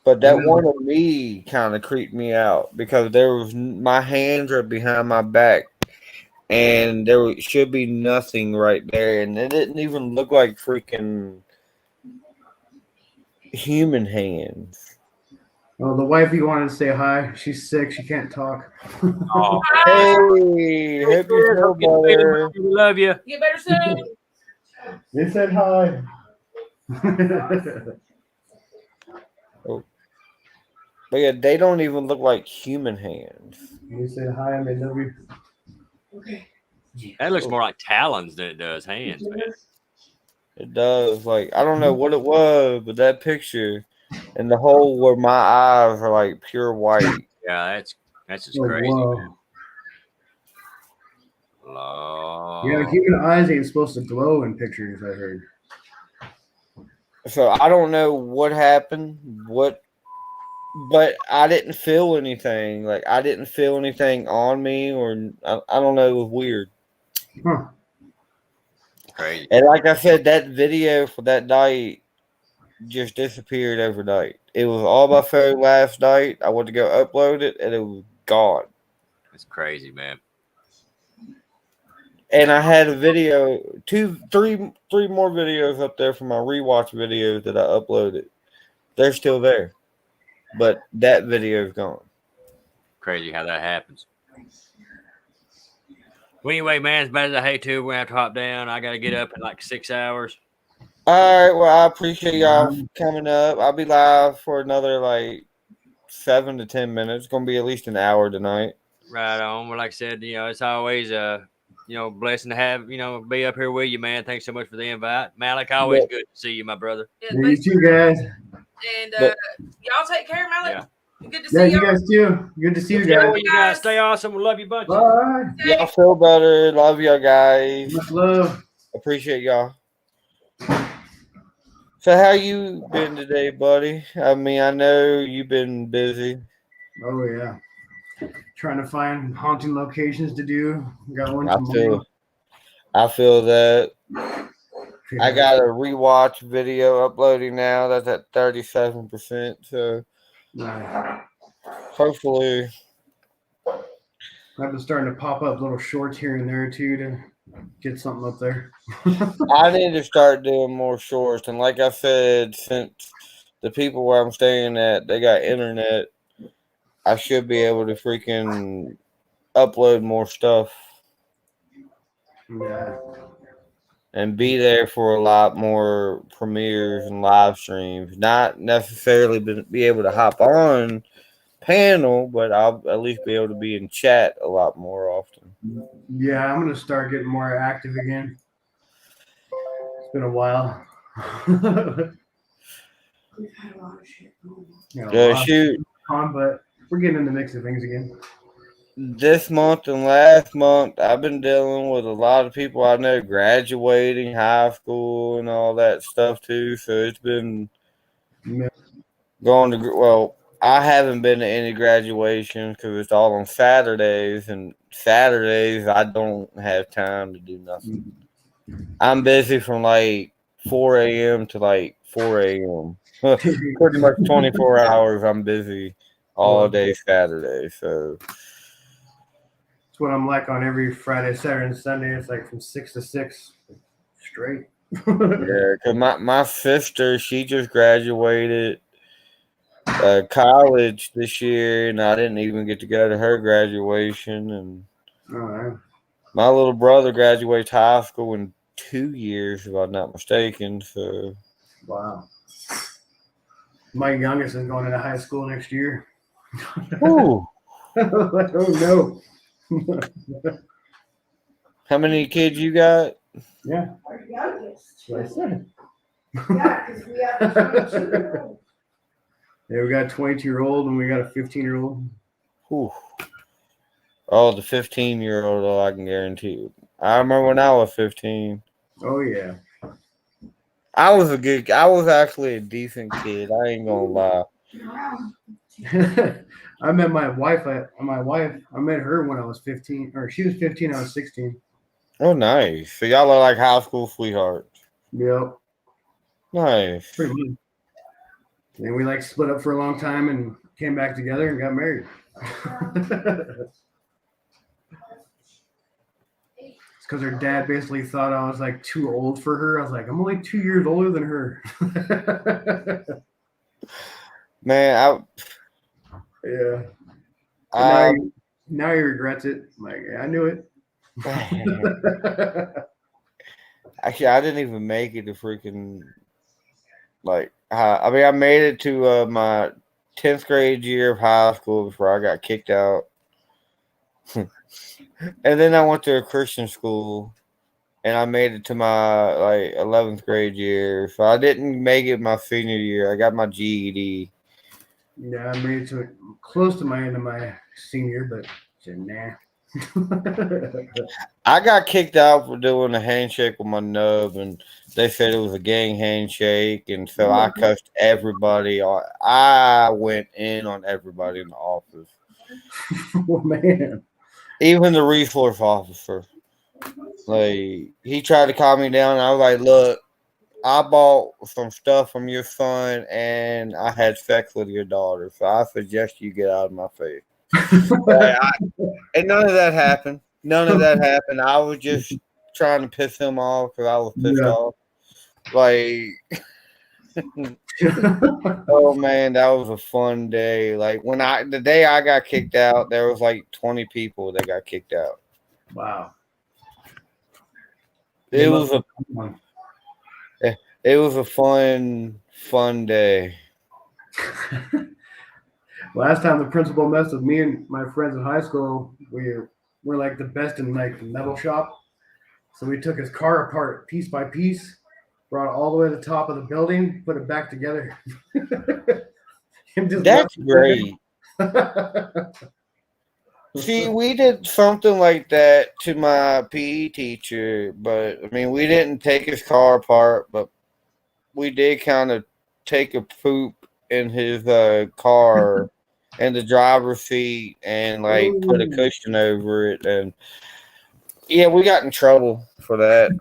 but that one of me kind of creeped me out because my hands are behind my back and should be nothing right there, and it didn't even look like freaking human hands. Oh, the wifey wanted to say hi. She's sick. She can't talk. Oh, Hey, hope you feel better. we love you. Get better soon. They said hi. But yeah, they don't even look like human hands. They said hi. I love you. Okay. That looks more like talons than it does hands, man. It does. Like, I don't know what it was, but that picture and the hole where my eyes are like pure white. Yeah, that's just Oh, crazy, whoa. man. Lord. Yeah, human eyes ain't supposed to glow in pictures, I heard. So I don't know what happened, but I didn't feel anything. Like, I didn't feel anything on me, or I don't know. It was weird. Huh. Crazy. And like I said, that video for that night just disappeared overnight. It was all my phone last night. I went to go upload it, and it was gone. That's crazy, man. And I had a video, three more videos up there from my rewatch videos that I uploaded. They're still there, but that video is gone. Crazy how that happens. Well, anyway, man, as bad as I hate to, we're gonna have to hop down. I gotta get up in like 6 hours. All right, well, I appreciate y'all coming up. I'll be live for another like 7 to 10 minutes. It's gonna be at least an hour tonight. Right on. Well, like I said, it's always blessing to have, be up here with you, man. Thanks so much for the invite. Malik, always good to see you, my brother. Yeah, Yeah, you too, guys. And y'all take care, Malik. Yeah. Good to Yeah, see you y'all. guys too. Good to see you Yeah, guys. well, you guys stay awesome. We love you bunch. Bye. Y'all feel better. Love y'all guys. Much love. Appreciate y'all. So how you been today, buddy? I mean, I know you've been busy. Oh yeah. Trying to find haunting locations to do. Got one I tomorrow. feel that. Yeah. I got a rewatch video uploading now. That's at 37%. So Nice. hopefully, I've been starting to pop up little shorts here and there too to get something up there. I need to start doing more shorts. And like I said, since the people where I'm staying at, they got internet, I should be able to freaking upload more stuff Yeah. and be there for a lot more premieres and live streams. Not necessarily be able to hop on panel, but I'll at least be able to be in chat a lot more often. Yeah, I'm gonna start getting more active again. It's been a while. We've had a lot of shit. Yeah, Shoot. But we're getting in the mix of things again. This month and last month, I've been dealing with a lot of people I know graduating high school and all that stuff too. So it's been going to, well, I haven't been to any graduation because it's all on Saturdays, and Saturdays I don't have time to do nothing. I'm busy from like 4 a.m. to like 4 a.m. Pretty much 24 hours. I'm busy all day Saturday. So that's what I'm like on every Friday, Saturday, and Sunday. It's like from 6 to 6 straight. yeah, because my sister, she just graduated college this year, and I didn't even get to go to her graduation. And my little brother graduates high school in 2 years, if I'm not mistaken. So, wow. My youngest is going into high school next year. Ooh. Oh no. How many kids you got? Yeah. Our youngest. That's what I said. Yeah, because we have a 22-year-old. Yeah, we got a 22-year-old and we got a 15-year-old. Ooh. Oh, the 15-year-old, oh, I can guarantee you. I remember when I was 15. Oh yeah. I was actually a decent kid. I ain't gonna lie. I met my wife. I met her when I was 15, or she was 15. I was 16. Oh, nice. So y'all are like high school sweethearts. Yep. Nice. Pretty much. And we like split up for a long time and came back together and got married. It's because her dad basically thought I was like too old for her. I was like, I'm only 2 years older than her. Man, Yeah. Now he regrets it. I'm like, yeah, I knew it. actually, I didn't even make it to freaking I made it to my 10th grade year of high school before I got kicked out. And then I went to a Christian school, and I made it to my 11th grade year. So I didn't make it my senior year. I got my GED. Yeah, I made it to close to my end of my senior, but said, nah. I got kicked out for doing a handshake with my nub, and they said it was a gang handshake, and so I cussed everybody. I went in on everybody in the office. Oh man. Even the resource officer. Like, he tried to calm me down, and I was like, look, I bought some stuff from your son, and I had sex with your daughter, so I suggest you get out of my face. And none of that happened. None of that happened. I was just trying to piss him off because I was pissed off. Oh man, that was a fun day. Like the day I got kicked out, there was like 20 people that got kicked out. Wow. It was a fun day. Last time the principal messed with me and my friends in high school, we're like the best in like the metal shop. So we took his car apart piece by piece, brought it all the way to the top of the building, put it back together. That's great. See, we did something like that to my PE teacher, but I mean, we didn't take his car apart, but we did kind of take a poop in his car and the driver's seat and like put a cushion over it, and yeah, we got in trouble for that.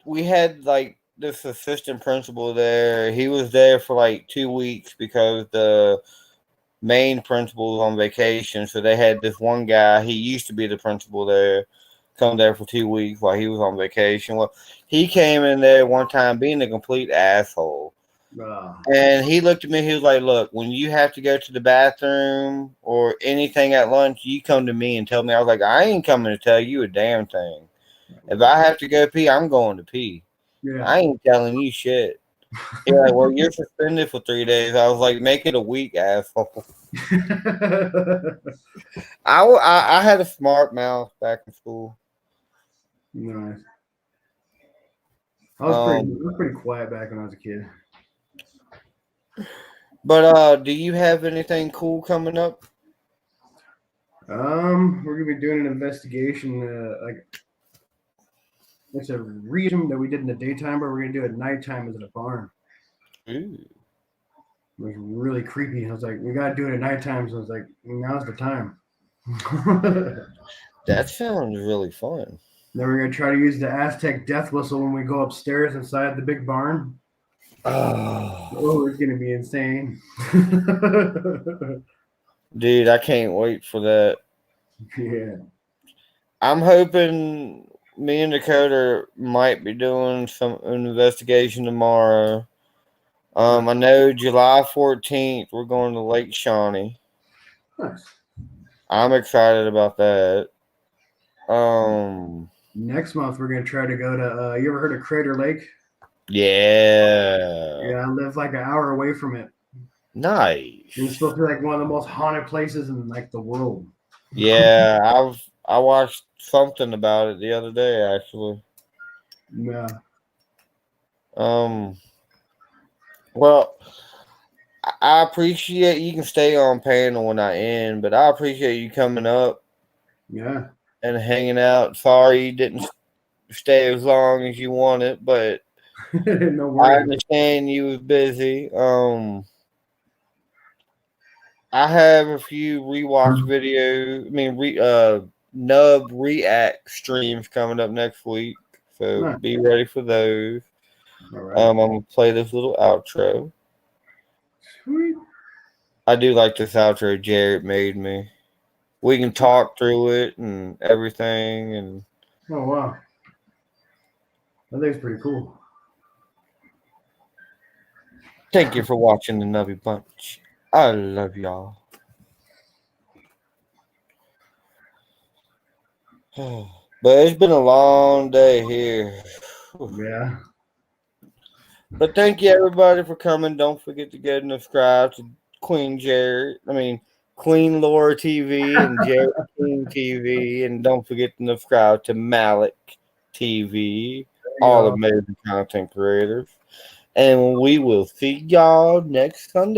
We had like this assistant principal there. He was there for like 2 weeks because the main principal was on vacation, so they had this one guy. He used to be the principal there. Come there for 2 weeks while he was on vacation. Well, he came in there one time being a complete asshole. And he looked at me, he was like, look, when you have to go to the bathroom or anything at lunch, you come to me and tell me. I was like, I ain't coming to tell you a damn thing. If I have to go pee, I'm going to pee. Yeah. I ain't telling you shit. He's like, well, you're suspended for 3 days. I was like, make it a week, asshole. I had a smart mouth back in school. Nice. I was pretty quiet back when I was a kid. But do you have anything cool coming up? We're gonna be doing an investigation. Like it's a reason that we did in the daytime, but we're gonna do it at nighttime as at a barn. Ooh. It was really creepy. I was like, we gotta do it at nighttime. So I was like, now's the time. That sounds really fun. Then we're gonna try to use the Aztec death whistle when we go upstairs inside the big barn. Oh, it's gonna be insane. Dude, I can't wait for that. Yeah. I'm hoping me and Dakota might be doing an investigation tomorrow. I know July 14th we're going to Lake Shawnee. Nice. I'm excited about that. Next month we're gonna try to go to. You ever heard of Crater Lake? Yeah. Yeah, I live like an hour away from it. Nice. It's supposed to be like one of the most haunted places in like the world. Yeah, I watched something about it the other day actually. Yeah. Well, I appreciate you can stay on panel when I end, but I appreciate you coming up Yeah. and hanging out. Sorry you didn't stay as long as you wanted, but No I worries. understand you was busy. I have a few rewatch video. I mean, nub react streams coming up next week, so Nice. be ready for those. All right. I'm gonna play this little outro. Sweet. I do like this outro Jared made me. We can talk through it and everything, and Oh wow. I think it's pretty cool. thank you for watching the Nubby Bunch. I love y'all. But it's been a long day here. Yeah. But thank you everybody for coming. Don't forget to get and subscribe to Queen Laura TV and Jared King TV. And don't forget to subscribe to Malik TV, all amazing content creators. And we will see y'all next Sunday.